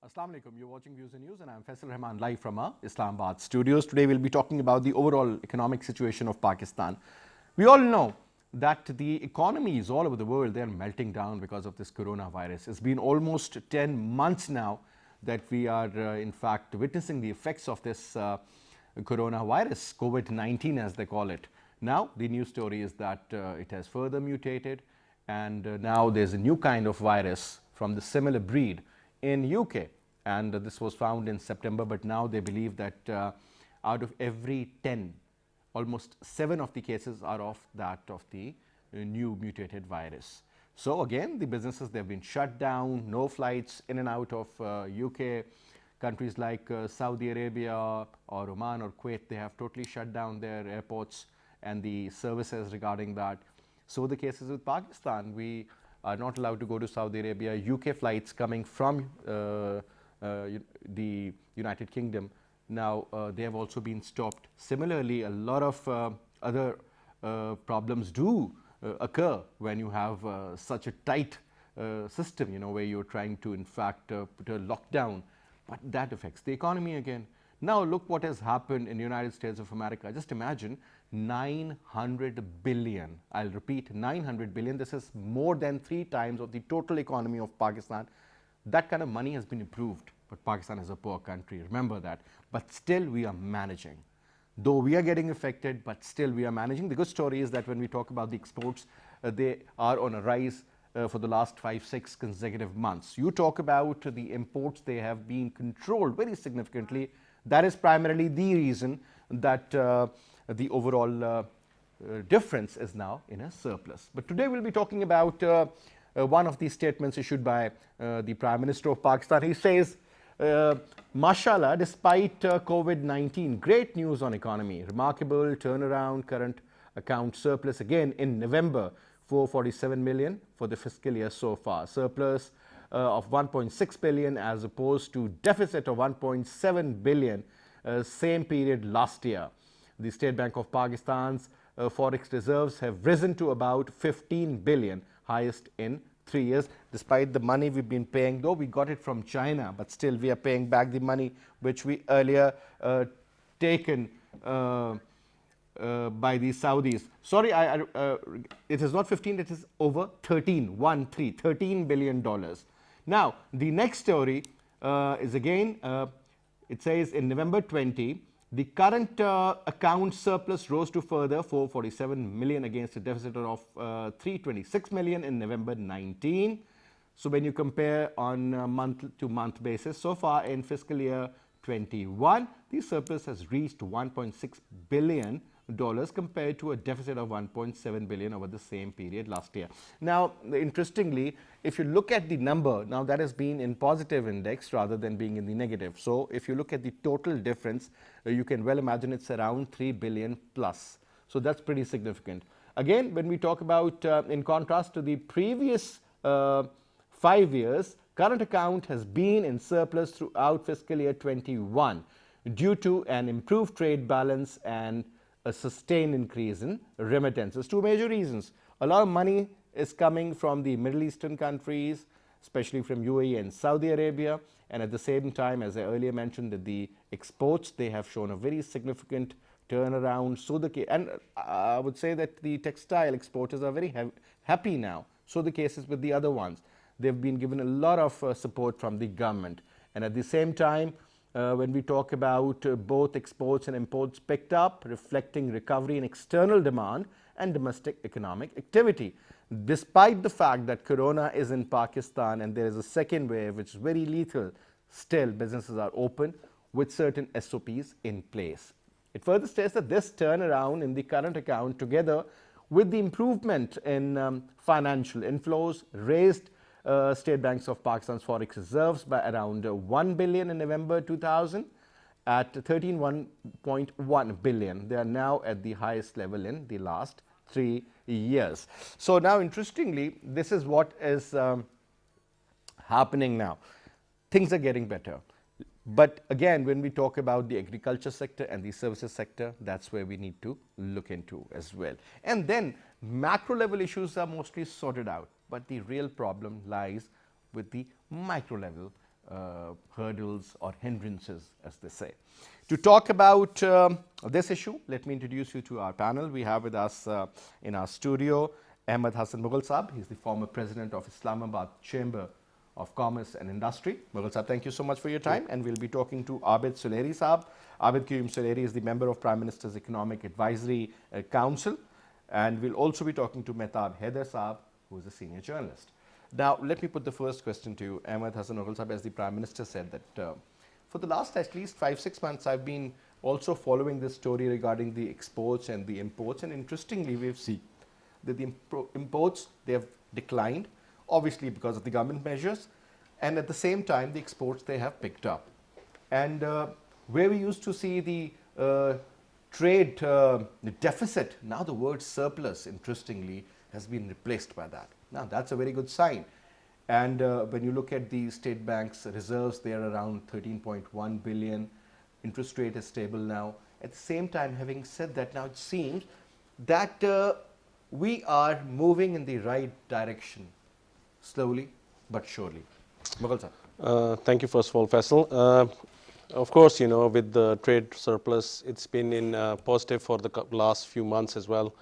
Assalamu alaikum. You're watching Views and News, and I'm Faisal Rahman live from our Islamabad studios. Today, we'll be talking about the overall economic situation of Pakistan. We all know that the economies all over the world, they're melting down because of this coronavirus. It's been almost 10 months now that we are, in fact, witnessing the effects of this coronavirus, COVID-19 as they call it. Now, the news story is that it has further mutated, and now there's a new kind of virus from the similar breed in UK, and this was found in September, but now they believe that out of every 10, almost 7 of the cases are of that of the new mutated virus. So again, the businesses, they've been shut down, no flights in and out of UK. Countries like Saudi Arabia or Oman or Kuwait, they have totally shut down their airports and the services regarding that. So the cases with Pakistan, we are not allowed to go to Saudi Arabia. UK flights coming from the United Kingdom, now they have also been stopped. Similarly, a lot of other problems do occur when you have such a tight system, where you're trying to, in fact, put a lockdown, but that affects the economy again. Now look what has happened in the United States of America. Just imagine 900 billion. I'll repeat, 900 billion. This is more than 3 times of the total economy of Pakistan. That kind of money has been approved, but Pakistan is a poor country. Remember that. But still, we are managing. Though we are getting affected, but still we are managing. The good story is that when we talk about the exports, they are on a rise for the last 5-6 consecutive months. You talk about the imports, they have been controlled very significantly. That is primarily the reason that the overall difference is now in a surplus. But today we'll be talking about one of these statements issued by the Prime Minister of Pakistan. He says, Mashallah, despite COVID-19, great news on economy, remarkable turnaround, current account surplus again in November, 447 million for the fiscal year so far. Surplus of 1.6 billion as opposed to deficit of 1.7 billion same period last year. The State Bank of Pakistan's forex reserves have risen to about 15 billion, highest in 3 years. Despite the money we've been paying, though we got it from China, but still we are paying back the money which we earlier taken by the Saudis. Sorry, it is not 15, it is over 13 billion dollars. Now, the next story is again, it says in November 20, the current account surplus rose to further 447 million against a deficit of 326 million in November 19. So when you compare on a month-to-month basis, so far in fiscal year 21, the surplus has reached 1.6 billion dollars compared to a deficit of 1.7 billion over the same period last year. Now, interestingly, if you look at the number, now that has been in positive index rather than being in the negative. So if you look at the total difference, you can well imagine it's around 3 billion plus. So that's pretty significant. Again, when we talk about, in contrast to the previous 5 years, current account has been in surplus throughout fiscal year 21 due to an improved trade balance and a sustained increase in remittances. 2 major reasons. A lot of money is coming from the Middle Eastern countries, especially from UAE and Saudi Arabia, and at the same time, as I earlier mentioned, that the exports, they have shown a very significant turnaround. So and I would say that the textile exporters are very happy now. So the case is with the other ones. They've been given a lot of support from the government, and at the same time, when we talk about both exports and imports picked up, reflecting recovery in external demand and domestic economic activity. Despite the fact that corona is in Pakistan and there is a second wave which is very lethal, still businesses are open with certain SOPs in place. It further states that this turnaround in the current account, together with the improvement in financial inflows, raised State Banks of Pakistan's forex reserves by around 1 billion in November 2000 at 13.1 billion. They are now at the highest level in the last 3 years. So now, interestingly, this is what is happening now. Things are getting better. But again, when we talk about the agriculture sector and the services sector, that's where we need to look into as well. And then macro level issues are mostly sorted out, but the real problem lies with the micro level hurdles or hindrances, as they say. To talk about this issue, let me introduce you to our panel. We have with us in our studio Ahmed Hassan Mughal Saab. He's the former president of Islamabad Chamber of Commerce and Industry. Mughal Saab, thank you so much for your time. And we'll be talking to Abid Suleri Saab. Abid Qayyum Suleri is the member of Prime Minister's Economic Advisory Council. And we'll also be talking to Mehtab Haider Saab, who is a senior journalist. Now, let me put the first question to you, Ahmed Hassan Mughal Saab. As the Prime Minister said that for the last at least 5-6 months, I've been also following this story regarding the exports and the imports. And interestingly, we've seen that the imports, they have declined, obviously because of the government measures. And at the same time, the exports, they have picked up. And where we used to see the trade deficit, now the word surplus, interestingly, has been replaced by that. Now, that's a very good sign. And when you look at the State Bank's reserves, they are around 13.1 billion. Interest rate is stable now. At the same time, having said that, now it seems that we are moving in the right direction, slowly but surely. Mughal sir. Thank you, first of all, Faisal. Of course, you know, with the trade surplus, it's been in positive for the last few months as well.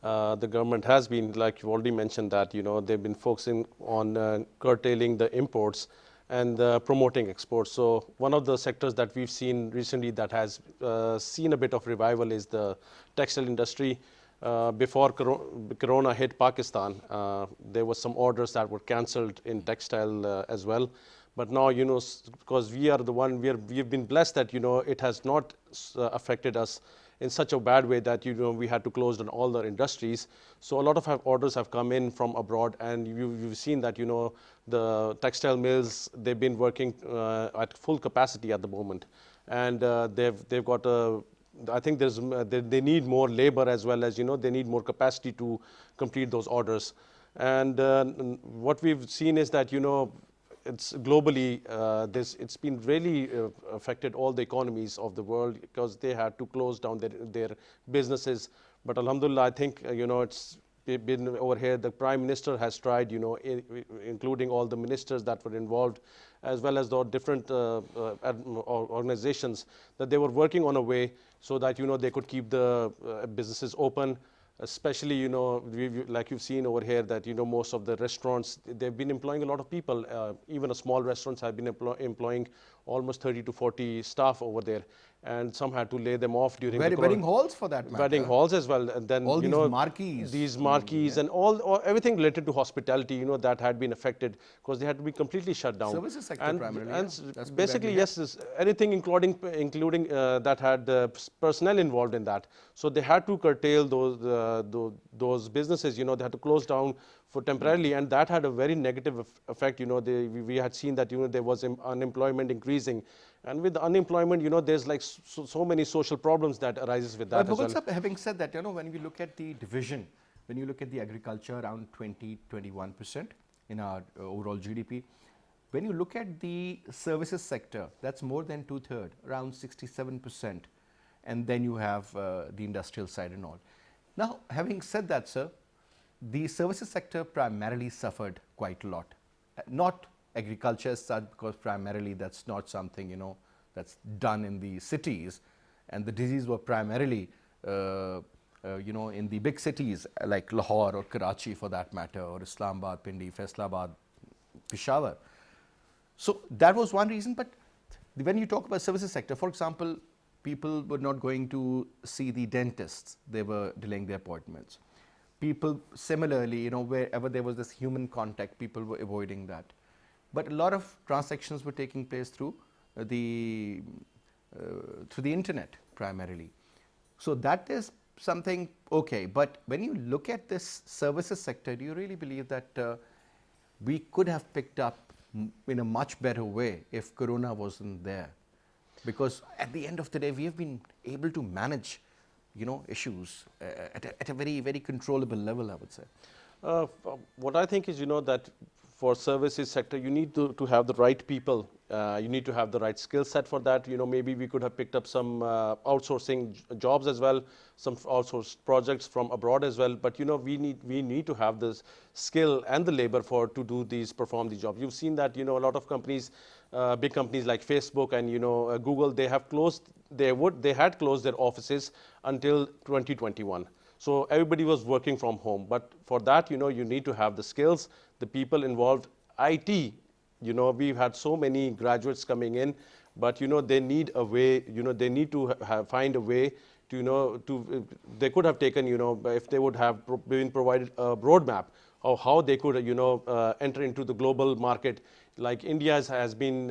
The government has been, like you already mentioned, that you know they've been focusing on curtailing the imports and promoting exports. So one of the sectors that we've seen recently that has seen a bit of revival is the textile industry. Before Corona hit Pakistan, there were some orders that were cancelled in textile as well. But now, you know, because we are the one, we've been blessed that, you know, it has not affected us in such a bad way that, you know, we had to close down all the industries. So a lot of orders have come in from abroad, and you've seen that, you know, the textile mills, they've been working at full capacity at the moment. And they've got I think they need more labor as well as, you know, they need more capacity to complete those orders. And what we've seen is that, you know, it's globally, it's been really affected all the economies of the world because they had to close down their businesses. But alhamdulillah, I think, you know, it's been over here. The Prime Minister has tried, you know, including all the ministers that were involved, as well as the different organizations, that they were working on a way so that, you know, they could keep the businesses open. Especially, you know, like you've seen over here that, you know, most of the restaurants, they've been employing a lot of people. Even small restaurants have been employing almost 30 to 40 staff over there. And some had to lay them off during the wedding halls for that matter. Wedding halls as well. And then, all you these know, marquees. These marquees and everything related to hospitality, you know, that had been affected because they had to be completely shut down. Services sector primarily. And basically, yes, anything including that had personnel involved in that. So they had to curtail those businesses, you know, they had to close down for temporarily, and that had a very negative effect. You know, we had seen that, you know, there was unemployment increasing, and with unemployment, you know, there's like so many social problems that arises with that as well. Having said that, you know, when we look at the division, when you look at the agriculture, around 20-21% in our overall GDP. When you look at the services sector, that's more than 2/3, around 67%. And then you have the industrial side and all. Now, having said that, sir, the services sector primarily suffered quite a lot. Not agriculture as such, because primarily that's not something, you know, that's done in the cities. And the disease were primarily, you know, in the big cities like Lahore or Karachi for that matter, or Islamabad, Pindi, Faisalabad, Peshawar. So that was one reason. But when you talk about services sector, for example, people were not going to see the dentists. They were delaying their appointments. People similarly, you know, wherever there was this human contact, people were avoiding that. But a lot of transactions were taking place through the internet primarily. So that is something okay. But when you look at this services sector, do you really believe that we could have picked up in a much better way if Corona wasn't there? Because at the end of the day, we have been able to manage, you know, issues at a very, very controllable level, I would say. What I think is, you know, that for services sector, you need to have the right people. You need to have the right skill set for that. Maybe we could have picked up some outsourcing jobs as well, some outsourced projects from abroad as well. But we need to have this skill and the labor to do perform these jobs. You've seen that a lot of companies, big companies like Facebook and Google, they had closed their offices until 2021. So everybody was working from home. But for that, you need to have the skills, the people involved. IT, we've had so many graduates coming in, but they need a way, they need to find a way to, they could have taken, if they would have been provided a roadmap of how they could, enter into the global market. Like India has been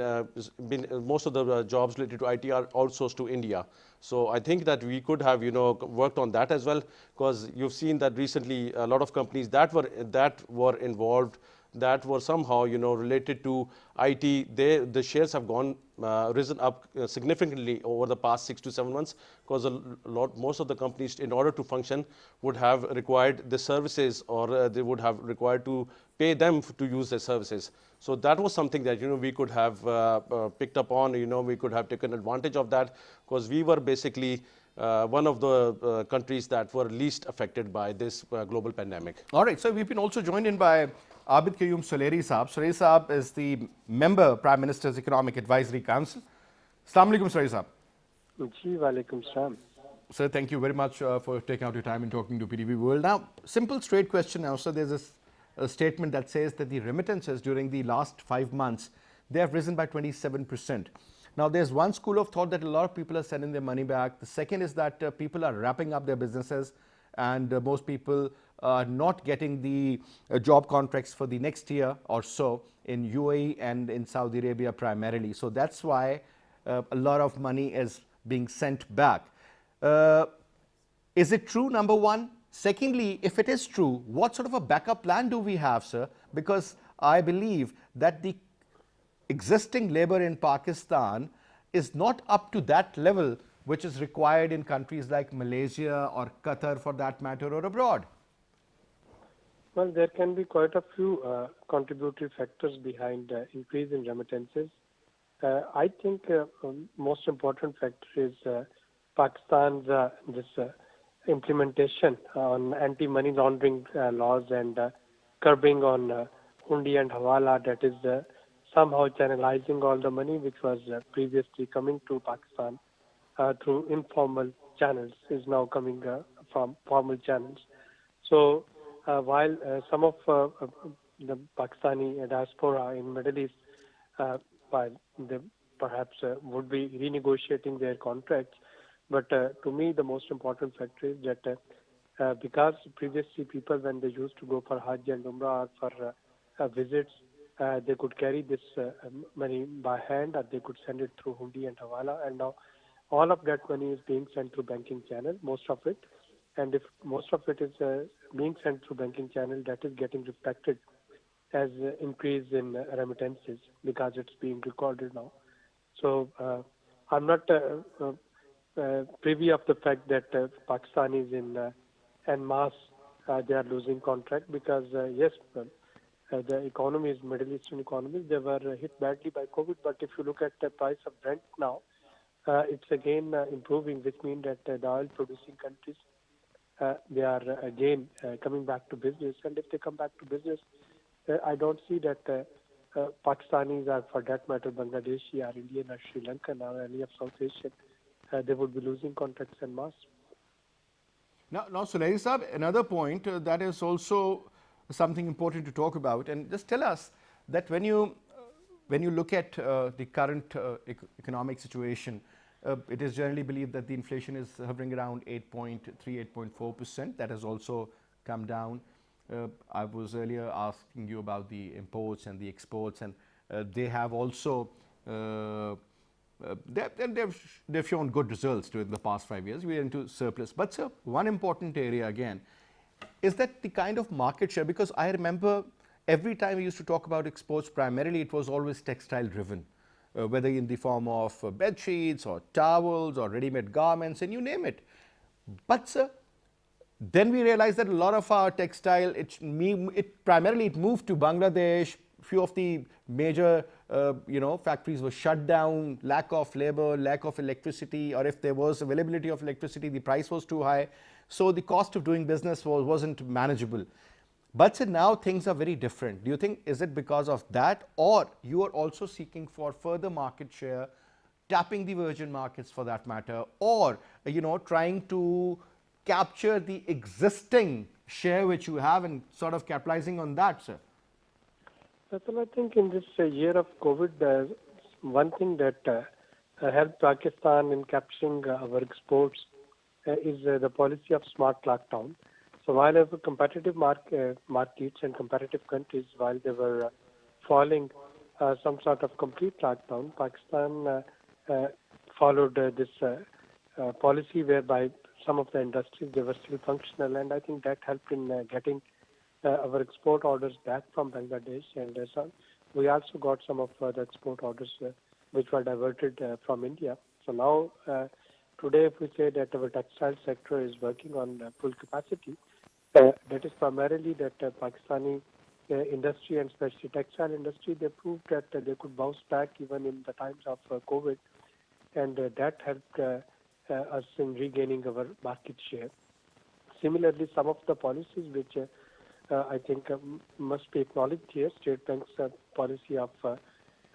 most of the jobs related to IT are outsourced to India. So I think that we could have, worked on that as well, because you've seen that recently a lot of companies that were involved, that were somehow, related to IT, the shares have risen up significantly over the past 6 to 7 months, because most of the companies, in order to function, would have required the services, or they would have required to pay them to use their services. So that was something that we could have picked up on. We could have taken advantage of that, because we were basically one of the countries that were least affected by this global pandemic. All right, so we've been also joined in by Abid Qayyum Suleri Saab. Suleri Saab is the member, Prime Minister's Economic Advisory Council. Assalamu alaikum, Suleri Saab. Ji, walaikum salam. Sir, thank you very much for taking out your time and talking to PTV World. Now, simple, straight question now. So there's a statement that says that the remittances during the last 5 months, they have risen by 27%. Now, there's one school of thought that a lot of people are sending their money back. The second is that people are wrapping up their businesses, and most people are not getting the job contracts for the next year or so in UAE and in Saudi Arabia primarily. So that's why a lot of money is being sent back. Is it true, number one? Secondly, if it is true, what sort of a backup plan do we have, sir? Because I believe that the existing labor in Pakistan is not up to that level which is required in countries like Malaysia or Qatar, for that matter, or abroad. Well, there can be quite a few contributory factors behind increase in remittances. I think most important factor is Pakistan's implementation on anti-money laundering laws and curbing on hundi and hawala, that is somehow channelizing all the money which was previously coming to Pakistan through informal channels is now coming from formal channels. So while some of the Pakistani diaspora in Middle East, while they perhaps would be renegotiating their contracts, but to me the most important factor is that because previously people, when they used to go for Hajj and Umrah or for visits, they could carry this money by hand, or they could send it through hundi and hawala, and now all of that money is being sent through banking channel, most of it. And if most of it is being sent through banking channel, that is getting reflected as increase in remittances because it's being recorded now. So I'm not privy of the fact that Pakistanis en masse they are losing contract, because yes, the economies, Middle Eastern economies, they were hit badly by COVID. But if you look at the price of Brent now, it's again improving, which means that the oil-producing countries, they are again coming back to business. And if they come back to business, I don't see that Pakistanis, or for that matter Bangladeshi or Indian or Sri Lankan or any of South Asian, they would be losing contracts en masse. Now Suleri Saab, another point that is also something important to talk about, and just tell us that when you look at the current economic situation, it is generally believed that the inflation is hovering around 8.3, 8.4%. That has also come down. I was earlier asking you about the imports and the exports, and they have also they've shown good results during the past 5 years. We are into surplus. But sir, one important area again is that the kind of market share, because I remember every time we used to talk about exports, primarily it was always textile driven, whether in the form of bed sheets or towels or ready-made garments, and you name it. But sir, then we realized that a lot of our textile, it primarily moved to Bangladesh, few of the major factories were shut down, lack of labor, lack of electricity, or if there was availability of electricity, the price was too high. So the cost of doing business wasn't manageable. But sir, now things are very different. Do you think, is it because of that, or you are also seeking for further market share, tapping the virgin markets for that matter, or trying to capture the existing share which you have and sort of capitalizing on that, sir? Well, I think in this year of COVID, one thing that helped Pakistan in capturing our exports is the policy of smart lockdown. So while our competitive markets and competitive countries, while they were following some sort of complete lockdown, Pakistan followed this policy whereby some of the industries, they were still functional, and I think that helped in getting our export orders back from Bangladesh, and we also got some of the export orders which were diverted from India. So now, today, if we say that our textile sector is working on full capacity, that is primarily that Pakistani industry, and especially textile industry, they proved that they could bounce back even in the times of COVID, and that helped us in regaining our market share. Similarly, some of the policies which I think must be acknowledged here, State Bank's policy of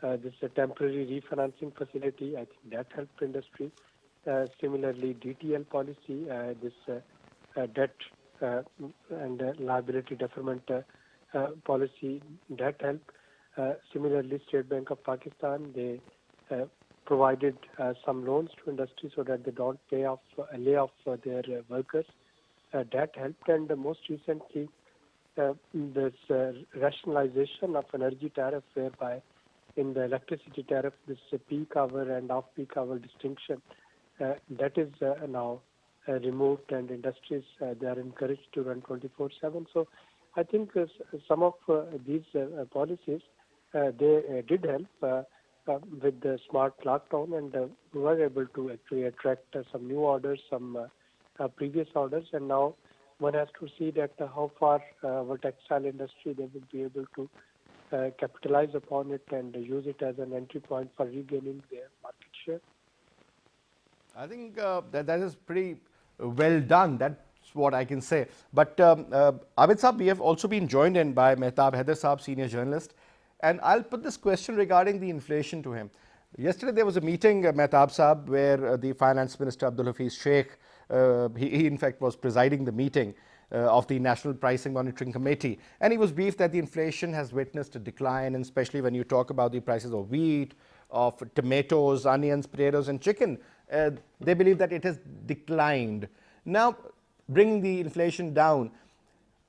this temporary refinancing facility, I think that helped industry. Similarly, DTL policy, this debt and liability deferment policy, that helped. Similarly, State Bank of Pakistan, they provided some loans to industry so that they don't lay off their workers. That helped, and most recently, this rationalization of energy tariff, whereby in the electricity tariff, this peak hour and off-peak hour distinction, that is now removed, and industries, they are encouraged to run 24/7. So I think some of these policies, they did help with the smart lockdown, and we were able to actually attract some new orders, some previous orders, and now one has to see that how far our textile industry, they will be able to capitalize upon it and use it as an entry point for regaining their market share. I think that is pretty well done. That's what I can say. But Abid Saab, we have also been joined in by Mehtab Haider Saab, senior journalist. And I'll put this question regarding the inflation to him. Yesterday there was a meeting, Mehtab Saab, where the Finance Minister Abdul Hafiz Sheikh, he in fact was presiding the meeting of the National Pricing Monitoring Committee, and he was briefed that the inflation has witnessed a decline, and especially when you talk about the prices of wheat, of tomatoes, onions, potatoes and chicken, they believe that it has declined. Now, bringing the inflation down.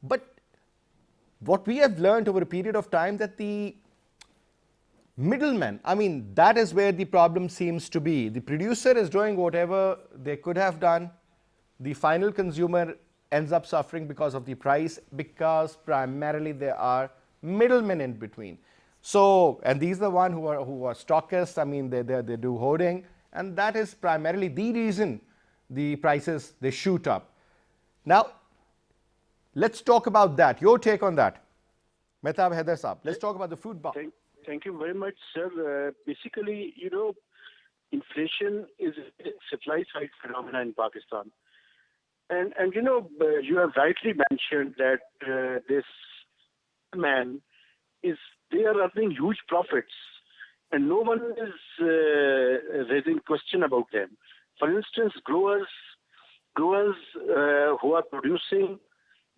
But what we have learned over a period of time, that the middlemen, I mean, that is where the problem seems to be. The producer is doing whatever they could have done. The final consumer ends up suffering because of the price, because primarily there are middlemen in between. So, and these are the ones who are stockists. I mean, they do hoarding, and that is primarily the reason the prices, they shoot up. Now, let's talk about that. Your take on that, Mehtab Haider Saab. Let's talk about the food bar. Thank you very much, sir. Basically, inflation is a supply side phenomenon in Pakistan. And you have rightly mentioned that this man they are earning huge profits, and no one is raising question about them. For instance, growers who are producing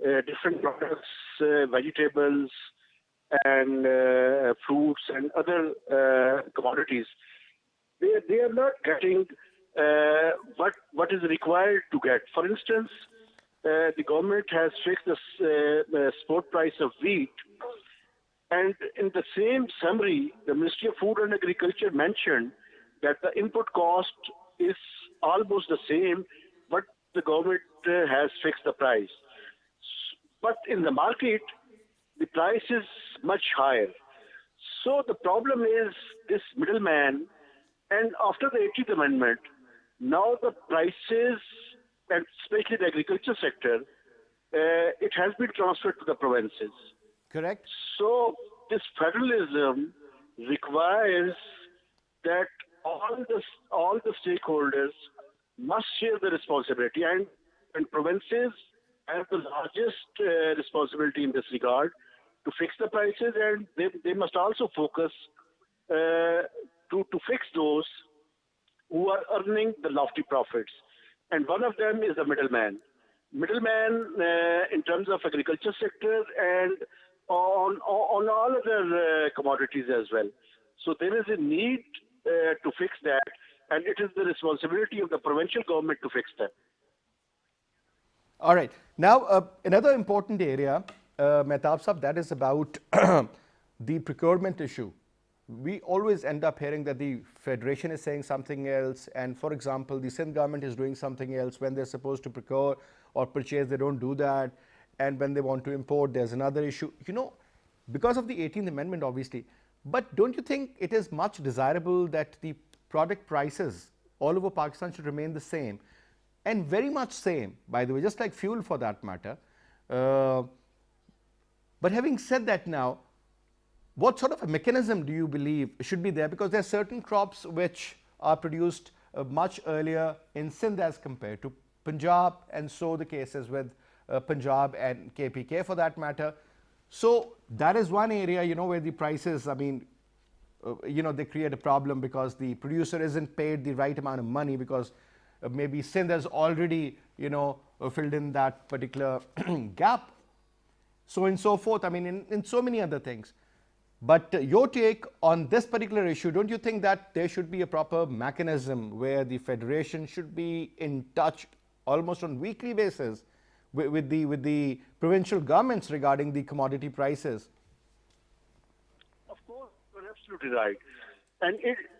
different products, vegetables and fruits and other commodities, they are not getting what is required to get. For instance, the government has fixed the spot price of wheat, and in the same summary, the Ministry of Food and Agriculture mentioned that the input cost is almost the same, but the government has fixed the price. But in the market, the price is much higher. So the problem is this middleman, and after the 18th Amendment, now the prices, and especially the agriculture sector, it has been transferred to the provinces. Correct. So this federalism requires that all the stakeholders must share the responsibility, and provinces have the largest responsibility in this regard to fix the prices, and they must also focus to fix those who are earning the lofty profits. And one of them is the middleman. Middleman in terms of agriculture sector and on all other commodities as well. So there is a need to fix that, and it is the responsibility of the provincial government to fix that. All right. Now, another important area, Mehtab Sahab, that is about the procurement issue. We always end up hearing that the Federation is saying something else, and for example, the Sindh government is doing something else. When they're supposed to procure or purchase, they don't do that. And when they want to import, there's another issue. You know, because of the 18th Amendment, obviously. But don't you think it is much desirable that the product prices all over Pakistan should remain the same? And very much same, by the way, just like fuel for that matter. But having said that now, what sort of a mechanism do you believe should be there? Because there are certain crops which are produced much earlier in Sindh as compared to Punjab, and so the case is with Punjab and KPK for that matter. So that is one area, you know, where the prices, I mean, you know, they create a problem because the producer isn't paid the right amount of money because maybe Sindh has already, you know, filled in that particular gap. So and so forth, I mean, in so many other things. But your take on this particular issue, don't you think that there should be a proper mechanism where the Federation should be in touch almost on weekly basis with the provincial governments regarding the commodity prices? Of course, you're absolutely right. And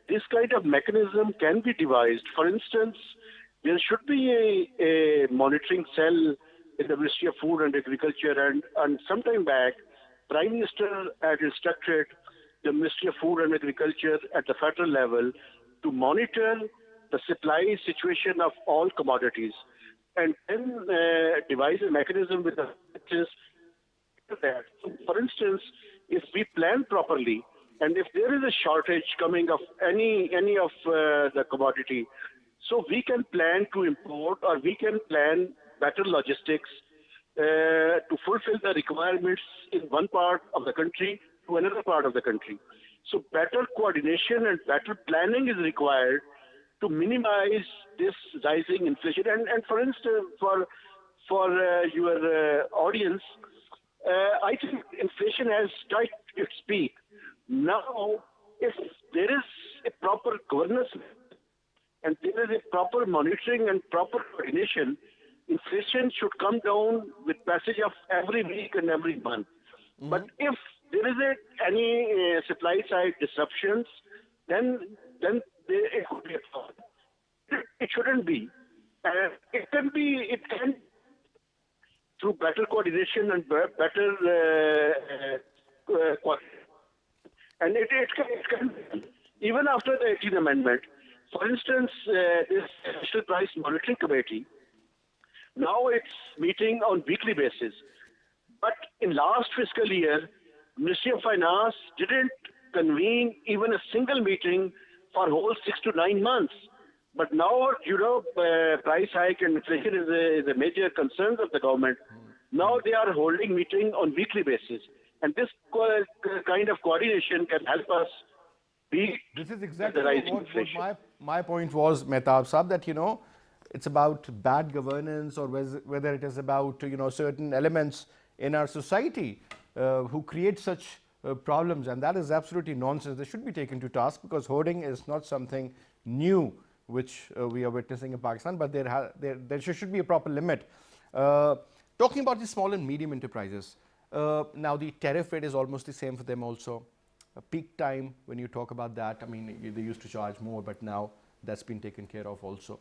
this kind of mechanism can be devised. For instance, there should be a monitoring cell in the Ministry of Food and Agriculture, and some time back, Prime Minister had instructed the Ministry of Food and Agriculture at the federal level to monitor the supply situation of all commodities and then devise a mechanism with the that. For instance, if we plan properly and if there is a shortage coming of any of the commodity, so we can plan to import or we can plan better logistics to fulfill the requirements in one part of the country to another part of the country. So better coordination and better planning is required to minimize this rising inflation. And for instance, for your audience, I think inflation has touched its peak. Now, if there is a proper governance and there is a proper monitoring and proper coordination, inflation should come down with passage of every week and every month. Mm-hmm. But if there is any supply side disruptions, then it could be a problem. It shouldn't be. It can through better coordination and better and it can even after the 18th Amendment. For instance, this National Price Monitoring Committee, now it's meeting on weekly basis. But in last fiscal year, Ministry of Finance didn't convene even a single meeting for whole 6 to 9 months. But now, price hike and inflation is a major concern of the government. Now they are holding meeting on weekly basis. And this kind of coordination can help us beat this is exactly the rising inflation. What my point was, Mehtab Sahab, that, it's about bad governance or whether it is about, certain elements in our society who create such problems. And that is absolutely nonsense. They should be taken to task because hoarding is not something new which we are witnessing in Pakistan, but there should be a proper limit. Talking about the small and medium enterprises, now the tariff rate is almost the same for them also. Peak time, when you talk about that, I mean, they used to charge more, but now that's been taken care of also.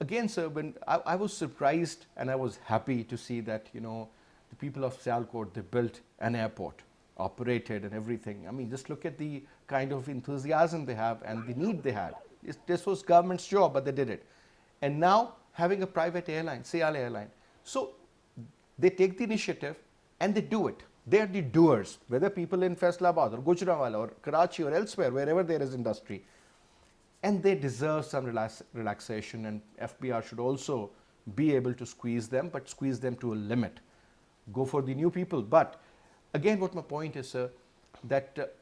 Again, sir, when I was surprised and I was happy to see that, the people of Sialkot, they built an airport, operated and everything. I mean, just look at the kind of enthusiasm they have and the need they had. This was government's job, but they did it. And now having a private airline, Sial Airline. So they take the initiative and they do it. They are the doers, whether people in Faisalabad or Gujranwala or Karachi or elsewhere, wherever there is industry. And they deserve some relaxation, and FBR should also be able to squeeze them, but squeeze them to a limit. Go for the new people. But again, what my point is, sir, that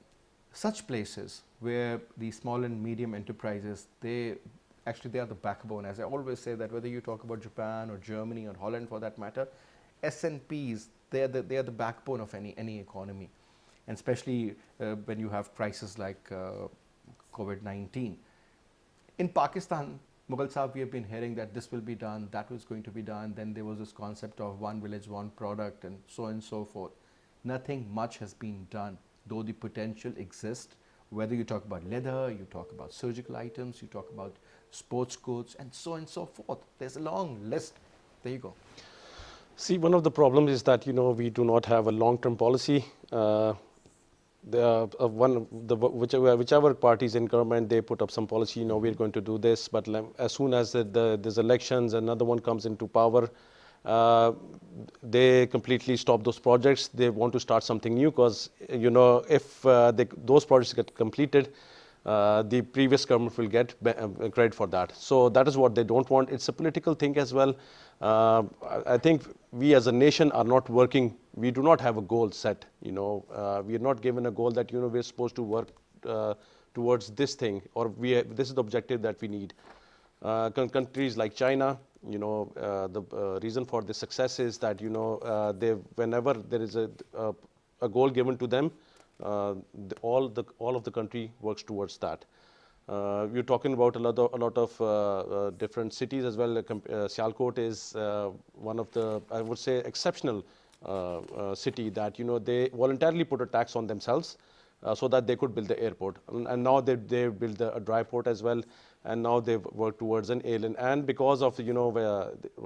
such places where the small and medium enterprises, they are the backbone. As I always say, that whether you talk about Japan or Germany or Holland for that matter, SNPs, they are the backbone of any economy, and especially when you have crises like COVID-19. In Pakistan, Mughal Sahib, we have been hearing that this will be done, that was going to be done, then there was this concept of one village, one product, and so forth. Nothing much has been done, though the potential exists. Whether you talk about leather, you talk about surgical items, you talk about sports goods, and so forth. There's a long list. There you go. See, one of the problems is that, you know, we do not have a long-term policy. Whichever parties in government, they put up some policy, you know, we're going to do this, but as soon as there's elections, another one comes into power, they completely stop those projects. They want to start something new because, you know, if those projects get completed, the previous government will get credit for that. So that is what they don't want. It's a political thing as well. I think we as a nation are not working. We do not have a goal set. You know, we are not given a goal that, you know, we're supposed to work towards this thing, or this is the objective that we need. Countries like China, you know, the reason for the success is that, you know, whenever there is a goal given to them, all of the country works towards that. We're talking about a lot of different cities as well. Sialkot is one of the, I would say, exceptional city that, you know, they voluntarily put a tax on themselves so that they could build the airport. And now they built a dry port as well, and now they've worked towards an island. And because of, you know,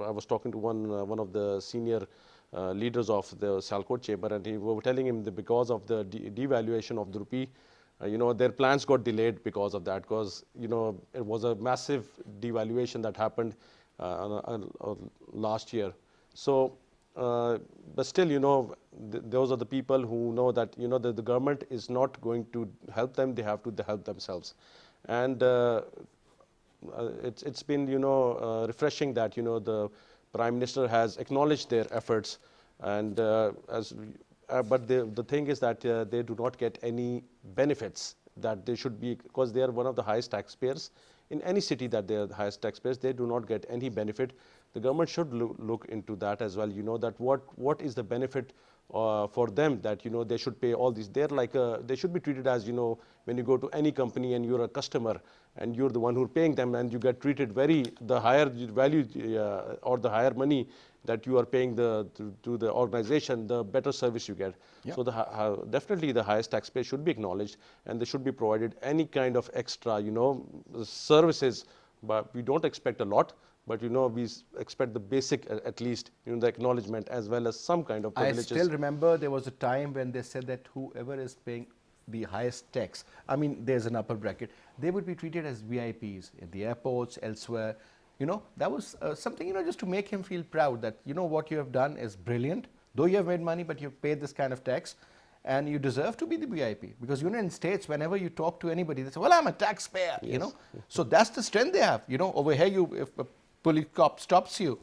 I was talking to one of the senior leaders of the Sialkot chamber, and we were telling him that because of the devaluation of the rupee, you know, their plans got delayed because of that, because, you know, it was a massive devaluation that happened last year. So, but still, you know, those are the people who know that, you know, the government is not going to help them. They have to help themselves. And it's been, you know, refreshing that, you know, the Prime Minister has acknowledged their efforts, and but the thing is that they do not get any benefits that they should be, because they are one of the highest taxpayers in any city that they are the highest taxpayers. They do not get any benefit. The government should look into that as well. You know, that what is the benefit for them, that, you know, they should pay all these. They're like they should be treated as, you know, when you go to any company and you're a customer and you're the one who's paying them, and you get treated the higher value or the higher money that you are paying to the organization, the better service you get. Yep. So definitely the highest taxpayer should be acknowledged, and they should be provided any kind of extra, you know, services. But we don't expect a lot, but, you know, we expect the basic, at least, you know, the acknowledgement as well as some kind of privileges. I still remember there was a time when they said that whoever is paying the highest tax, I mean, there's an upper bracket, they would be treated as VIPs at the airports, elsewhere. You know, that was something, you know, just to make him feel proud that, you know, what you have done is brilliant. Though you have made money, but you've paid this kind of tax, and you deserve to be the VIP. Because, you know, in States, whenever you talk to anybody, they say, well, I'm a taxpayer, yes. You know. So that's the strength they have. You know, over here, if a police cop stops you,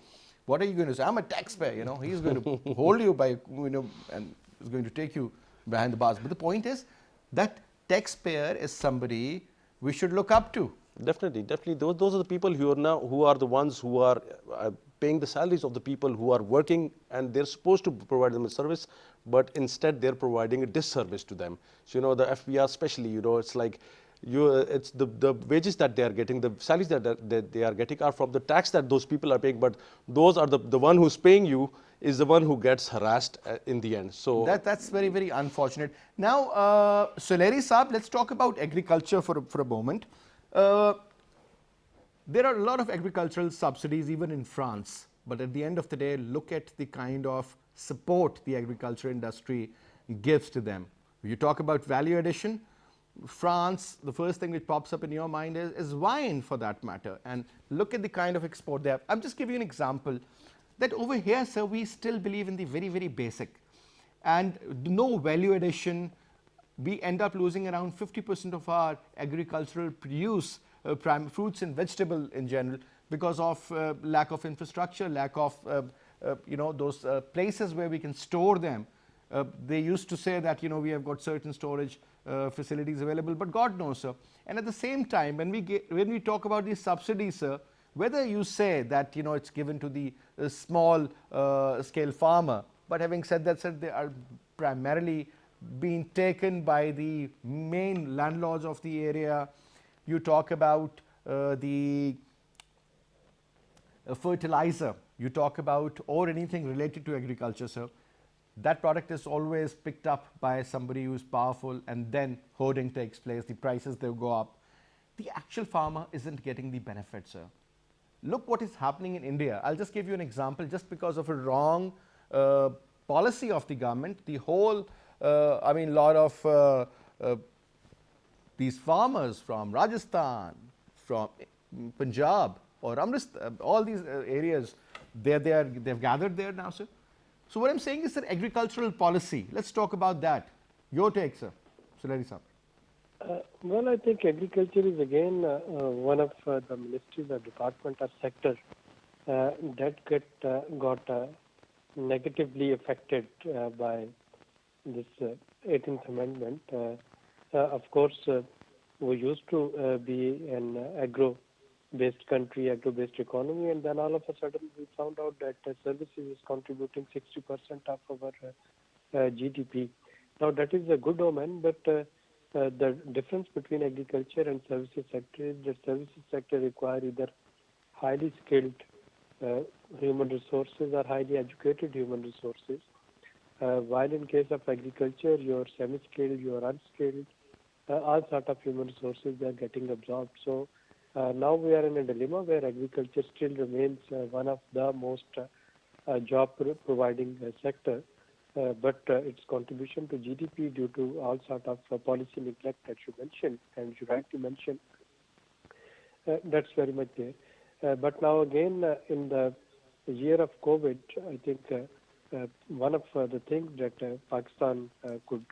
what are you going to say? I'm a taxpayer, you know. He's going to hold you by, you know, and is going to take you behind the bars. But the point is that taxpayer is somebody we should look up to. Definitely. Those are the people who are the ones who are paying the salaries of the people who are working, and they're supposed to provide them a service, but instead they're providing a disservice to them. So, you know, the FBR especially, you know, it's like it's the wages that they are getting, the salaries that they are getting are from the tax that those people are paying, but those are the one who's paying you is the one who gets harassed in the end. So that's very, very unfortunate. Now, Suleri Saab, let's talk about agriculture for a moment. There are a lot of agricultural subsidies even in France, but at the end of the day, look at the kind of support the agriculture industry gives to them. You talk about value addition, France, the first thing which pops up in your mind is wine, for that matter, and look at the kind of export they have. I'm just giving you an example that over here, sir, we still believe in the very, very basic. and no value addition. We end up losing around 50% of our agricultural produce, fruits and vegetable in general, because of lack of infrastructure, lack of those places where we can store them. They used to say that we have got certain storage facilities available, but God knows, sir. And at the same time, when we talk about these subsidies, sir, whether you say that it's given to the small scale farmer, but having said that, sir, they are primarily being taken by the main landlords of the area. You talk about the fertilizer, you talk about, or anything related to agriculture, sir, that product is always picked up by somebody who is powerful, and then hoarding takes place, the prices they go up. The actual farmer isn't getting the benefit, sir. Look what is happening in India. I'll just give you an example. Just because of a wrong policy of the government, the whole, lot of these farmers from Rajasthan, from Punjab, or Amritsar, all these areas, they've gathered there now, sir. So what I'm saying is, sir, agricultural policy. Let's talk about that. Your take, sir. Sulari sir. Well, I think agriculture is again one of the ministries or department or sector that got negatively affected by this 18th Amendment. Of course, we used to be an agro-based country, agro-based economy, and then all of a sudden we found out that services is contributing 60% of our GDP. Now that is a good omen, but the difference between agriculture and services sector is that services sector require either highly skilled human resources or highly educated human resources, while in case of agriculture, you're semi-skilled, you're unskilled, all sort of human resources are getting absorbed. So now we are in a dilemma where agriculture still remains one of the most job providing sector, but its contribution to GDP due to all sort of policy neglect that you mentioned, and you rightly mentioned, that's very much there. But now again, in the year of COVID, I think one of the things that Pakistan could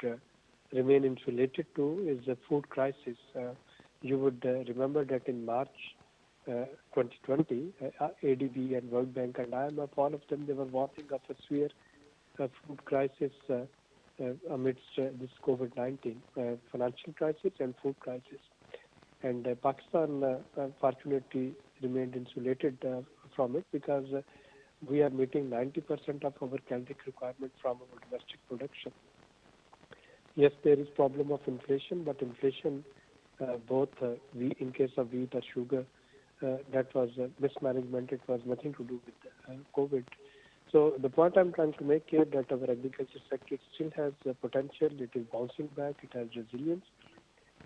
remain insulated to is the food crisis. You would remember that in March 2020, ADB and World Bank and IMF, all of them, they were warning of a severe food crisis amidst this COVID-19 financial crisis and food crisis. And Pakistan, fortunately, remained insulated from it because we are meeting 90% of our caloric requirement from our domestic production. Yes, there is problem of inflation, but inflation, both in case of wheat or sugar, that was mismanagement. It was nothing to do with COVID. So the point I'm trying to make here that our agriculture sector still has potential. It is bouncing back. It has resilience.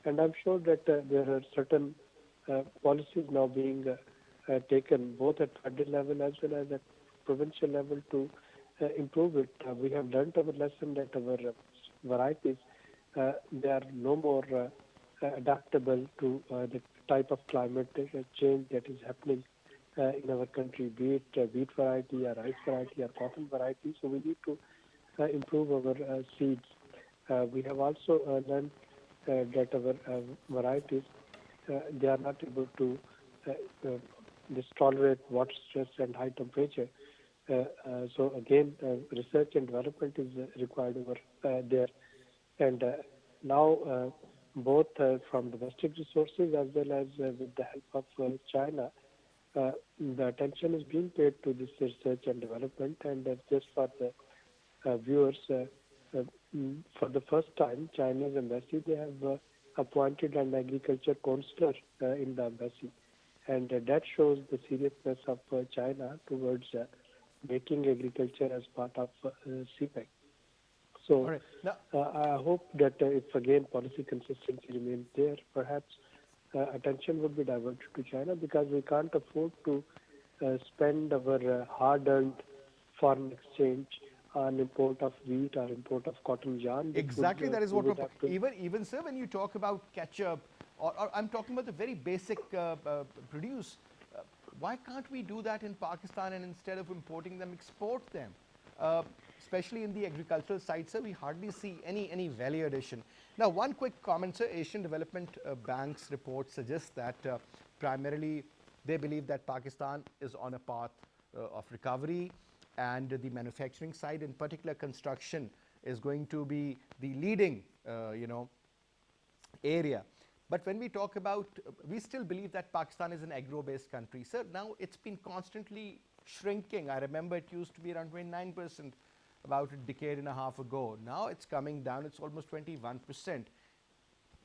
And I'm sure that there are certain policies now being taken both at federal level as well as at provincial level to improve it. We have learned our lesson that our varieties, they are no more adaptable to the type of climate change that is happening in our country, be it wheat variety or rice variety or cotton variety. So we need to improve our seeds. We have also learned that our varieties, they are not able to tolerate water stress and high temperature. So again, research and development is required over there. And now, both from domestic resources as well as with the help of China, the attention is being paid to this research and development. And just for the viewers, for the first time, China's embassy, they have appointed an agriculture counselor in the embassy. And that shows the seriousness of China towards making agriculture as part of CPEC. So right. I hope that if again policy consistency remains there, perhaps attention would be diverted to China, because we can't afford to spend our hard-earned foreign exchange on import of wheat or import of cotton yarn. Exactly, that is what we're even sir, when you talk about ketchup, or I'm talking about the very basic produce, why can't we do that in Pakistan, and instead of importing them, export them? especially in the agricultural side, sir, we hardly see any value addition. Now, one quick comment, sir. Asian Development Bank's report suggests that primarily they believe that Pakistan is on a path of recovery, and the manufacturing side, in particular construction, is going to be the leading, area. But when we talk about, we still believe that Pakistan is an agro-based country. Sir, now it's been constantly shrinking. I remember it used to be around 29% about a decade and a half ago. Now it's coming down, it's almost 21%.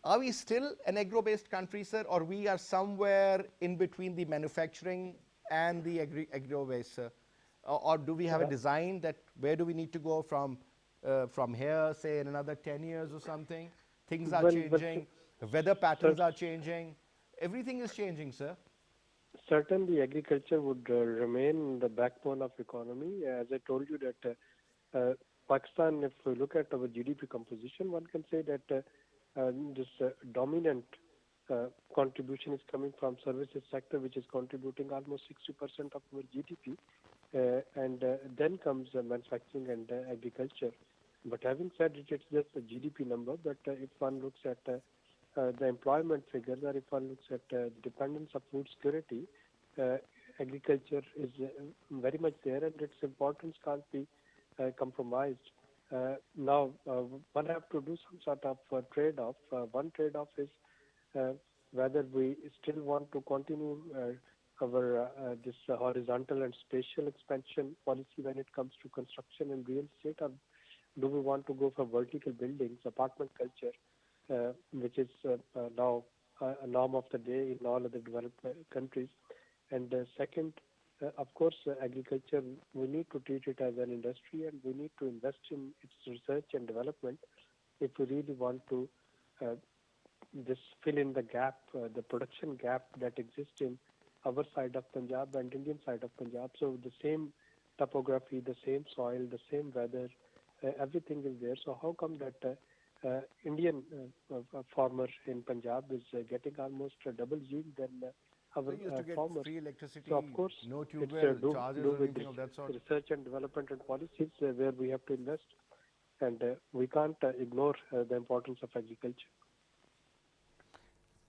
Are we still an agro-based country, sir, or we are somewhere in between the manufacturing and the agro-based, sir? Or do we have a design that where do we need to go from here, say in another 10 years or something? Things are changing, the weather patterns are changing, everything is changing, sir. Certainly, agriculture would remain the backbone of economy. As I told you that Pakistan, if we look at our GDP composition, one can say that this dominant contribution is coming from services sector, which is contributing almost 60% of our GDP, and then comes manufacturing and agriculture. But having said it, it's just a GDP number. But if one looks at the employment figures, or if one looks at the dependence of food security, agriculture is very much there, and its importance can't be compromised. Now, one have to do some sort of trade-off. One trade-off is whether we still want to continue our this horizontal and spatial expansion policy when it comes to construction and real estate, or do we want to go for vertical buildings, apartment culture, which is now a norm of the day in all of the developed countries. And second, of course, agriculture, we need to treat it as an industry, and we need to invest in its research and development if we really want to just fill in the gap, the production gap that exists in our side of Punjab and Indian side of Punjab. So the same topography, the same soil, the same weather, everything is there. So how come that Indian farmer in Punjab is getting almost a double yield than our used to get farmers? free electricity, So of course, no it's tube charges or with anything of that sort. research and development and policies where we have to invest, and we can't ignore the importance of agriculture.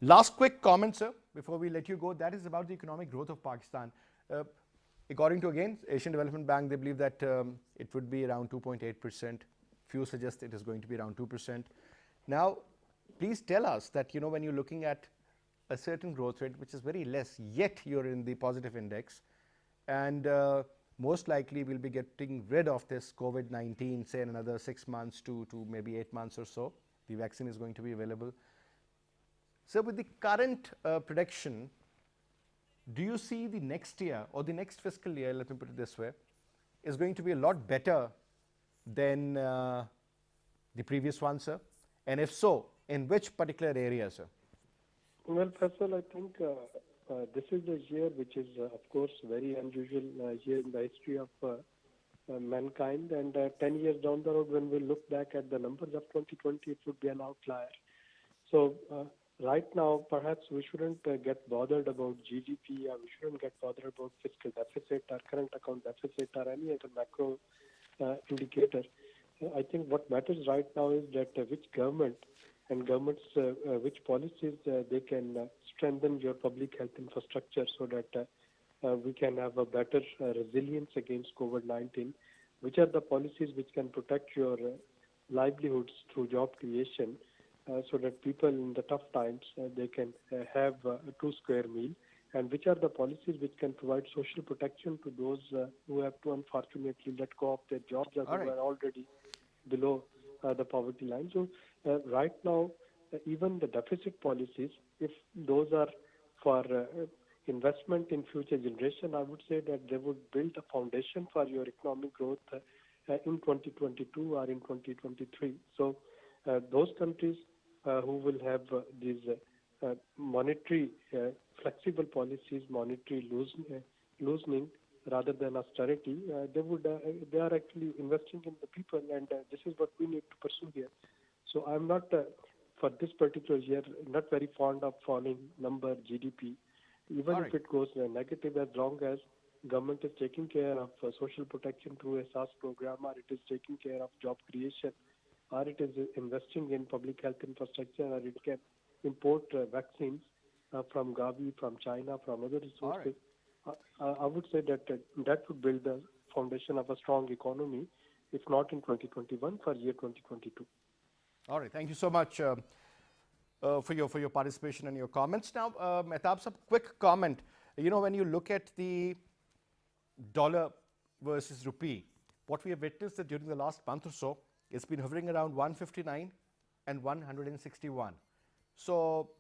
Last quick comment, sir, before we let you go. That is about the economic growth of Pakistan. According to, again, Asian Development Bank, they believe that it would be around 2.8%. Few suggest it is going to be around 2%. Now, please tell us that, when you're looking at a certain growth rate, which is very less, yet you're in the positive index, and most likely we'll be getting rid of this COVID-19, say in another 6 months to maybe 8 months or so. The vaccine is going to be available. So with the current prediction, do you see the next year or the next fiscal year, let me put it this way, is going to be a lot better than the previous one, sir? And if so, in which particular area, sir? Well, Faisal, I think this is the year which is, of course, very unusual year in the history of mankind. And 10 years down the road, when we look back at the numbers of 2020, it would be an outlier. So right now, perhaps we shouldn't get bothered about GDP, or we shouldn't get bothered about fiscal deficit or current account deficit or any other macro indicator. I think what matters right now is that which government and governments, which policies they can strengthen your public health infrastructure so that we can have a better resilience against COVID-19. Which are the policies which can protect your livelihoods through job creation, so that people in the tough times, they can have a 2 square meal, and which are the policies which can provide social protection to those who have to unfortunately let go of their jobs as they were already below the poverty line. So right now, even the deficit policies, if those are for investment in future generation, I would say that they would build a foundation for your economic growth in 2022 or in 2023. So those countries who will have these monetary flexible policies, monetary loosening rather than austerity, they are actually investing in the people, and this is what we need to pursue here. So I'm not for this particular year not very fond of falling number GDP, even if it goes negative, as long as government is taking care of social protection through a SAS program, or it is taking care of job creation, or it is investing in public health infrastructure, or it can import vaccines from Gavi, from China, from other resources. I would say that that would build the foundation of a strong economy, if not in 2021, for year 2022. All right. Thank you so much for your participation and your comments. Now, Mehtab Sahab, quick comment. You know, when you look at the dollar versus rupee, what we have witnessed that during the last month or so, it's been hovering around 159 and 161. So,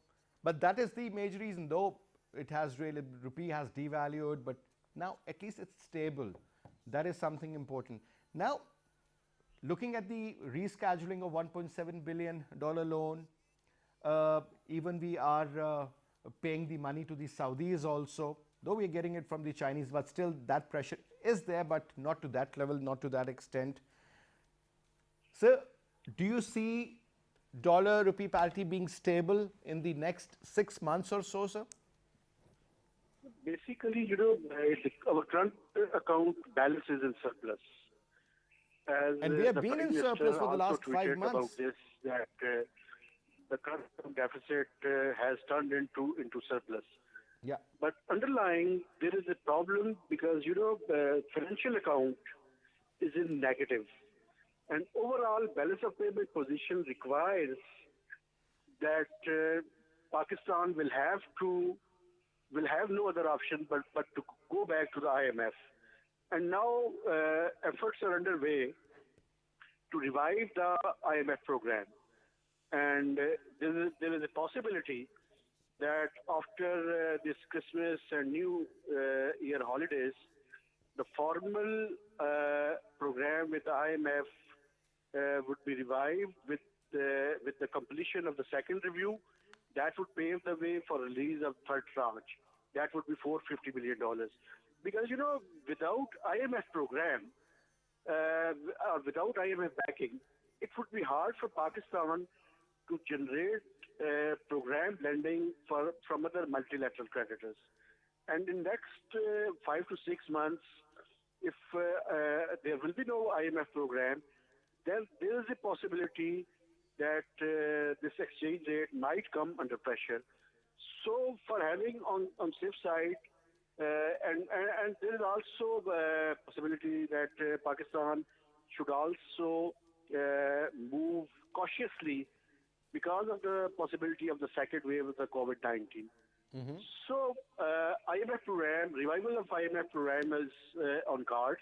but that is the major reason, though it has really, rupee has devalued, but now at least it's stable. That is something important. Now, looking at the rescheduling of $1.7 billion loan, even we are paying the money to the Saudis also, though we are getting it from the Chinese, but still that pressure is there, but not to that level, not to that extent. Sir, do you see dollar rupee parity being stable in the next 6 months or so, sir? Basically, our current account balance is in surplus. And we have the been Prime in surplus Minister for the also last 5 tweeted months. about this, that the current deficit has turned into surplus. Yeah. But underlying, there is a problem because, the financial account is in negative. And overall balance of payment position requires that Pakistan will have no other option but to go back to the IMF. And now efforts are underway to revive the IMF program. And there is a possibility that after this Christmas and New Year holidays, the formal program with the IMF would be revived with the completion of the second review. That would pave the way for release of third tranche. That would be $450 billion. Because, without IMF program, or without IMF backing, it would be hard for Pakistan to generate program lending from other multilateral creditors. And in next 5 to 6 months, if there will be no IMF program, then there is a possibility that this exchange rate might come under pressure. So for having on safe side, and there is also the possibility that Pakistan should also move cautiously because of the possibility of the second wave of the COVID-19. Mm-hmm. So IMF program, revival of IMF program is on card.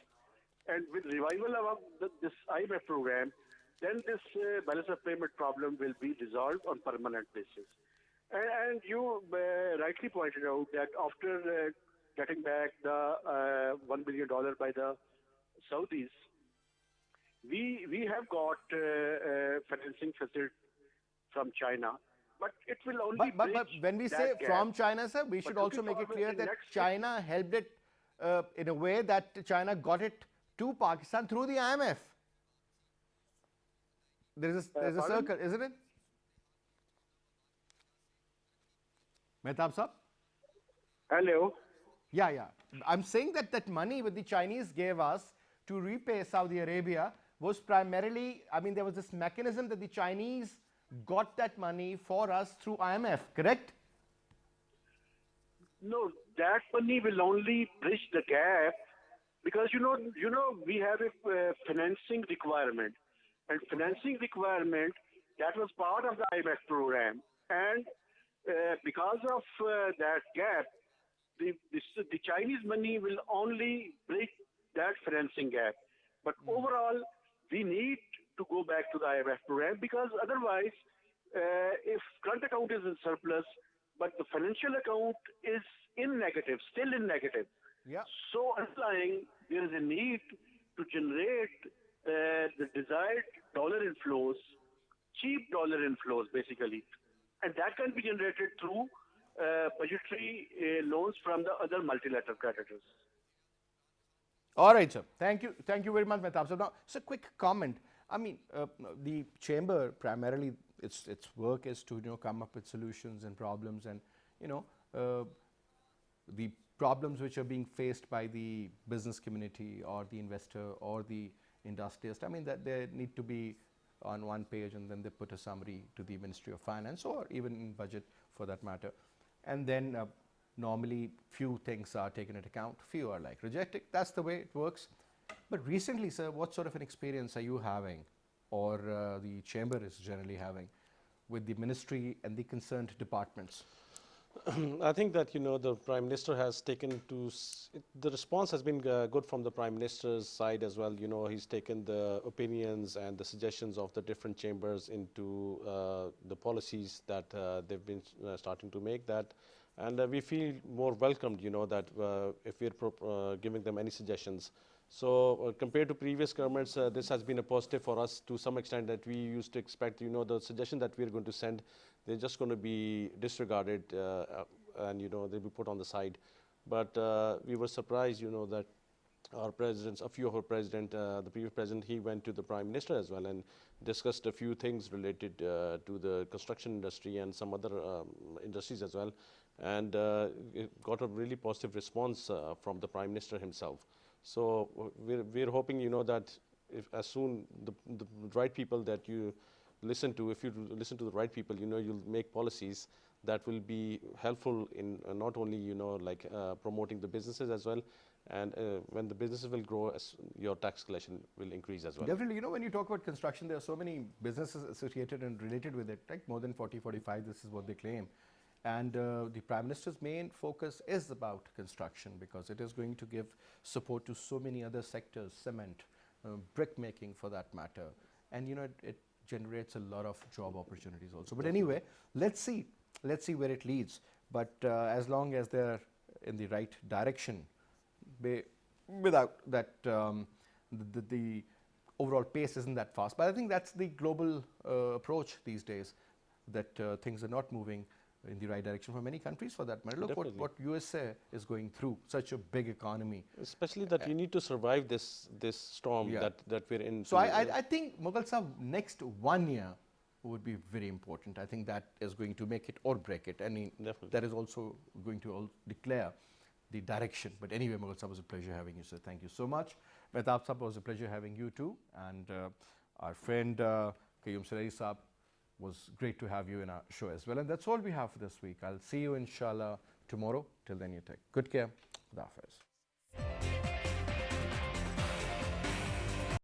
And with revival of this IMF program, then this balance of payment problem will be resolved on permanent basis. And you rightly pointed out that after getting back the $1 billion by the Saudis, we have got financing facility from China, but it will only But when we say gap. From China, sir, we should also make it clear that China helped it in a way that China got it to Pakistan through the IMF. There's a circle, isn't it? Mehtab Sahab? Hello. Yeah. I'm saying that money that the Chinese gave us to repay Saudi Arabia was primarily, there was this mechanism that the Chinese got that money for us through IMF, correct? No, that money will only bridge the gap because we have a financing requirement, and financing requirement that was part of the IMF program, and because of that gap, the Chinese money will only bridge that financing gap. But overall, we need to go back to the IMF program because otherwise, if current account is in surplus, but the financial account is still in negative. Yeah. So underlying, there is a need to generate the desired dollar inflows, cheap dollar inflows basically. And that can be generated through budgetary loans from the other multilateral creditors. All right, sir. Thank you very much, Mehtab. So now, a quick comment. The chamber primarily its work is to come up with solutions and problems, and the problems which are being faced by the business community or the investor or the industrialist, I mean, that they need to be on one page, and then they put a summary to the Ministry of Finance or even in budget for that matter. And then normally few things are taken into account, few are like rejected. That's the way it works. But recently, sir, what sort of an experience are you having, or the chamber is generally having, with the ministry and the concerned departments? I think that the Prime Minister has taken the response has been good from the Prime Minister's side as well. He's taken the opinions and the suggestions of the different chambers into the policies that they've been starting to make that, and we feel more welcomed. That if we're giving them any suggestions. So compared to previous governments, this has been a positive for us to some extent, that we used to expect, the suggestion that we're going to send, they're just going to be disregarded and, they'll be put on the side. But we were surprised, that our presidents, a few of our president, the previous president, he went to the Prime Minister as well and discussed a few things related to the construction industry and some other industries as well. And it got a really positive response from the Prime Minister himself. So we're hoping, that if as soon the right people that you listen to, if you listen to the right people, you'll make policies that will be helpful in not only, promoting the businesses as well, and when the businesses will grow, your tax collection will increase as well. Definitely, when you talk about construction, there are so many businesses associated and related with it, like more than 40, 45, this is what they claim. And the Prime Minister's main focus is about construction, because it is going to give support to so many other sectors, cement, brick making for that matter. And it generates a lot of job opportunities also. But anyway, let's see where it leads. But as long as they're in the right direction, without that, the overall pace isn't that fast. But I think that's the global approach these days, that things are not moving in the right direction for many countries for that matter. Look what USA is going through, such a big economy. Especially that we need to survive this storm that we're in. So I think, Mughal Sahab, next 1 year would be very important. I think that is going to make it or break it. I mean, that is also going to declare the direction. But anyway, Mughal Sahab, it was a pleasure having you, sir. Thank you so much. Mehtab Sahab, it was a pleasure having you too. And our friend Qayyum Sarari Sahab, was great to have you in our show as well. And that's all we have for this week. I'll see you inshallah tomorrow. Till then, you take good care. Khuda Hafiz.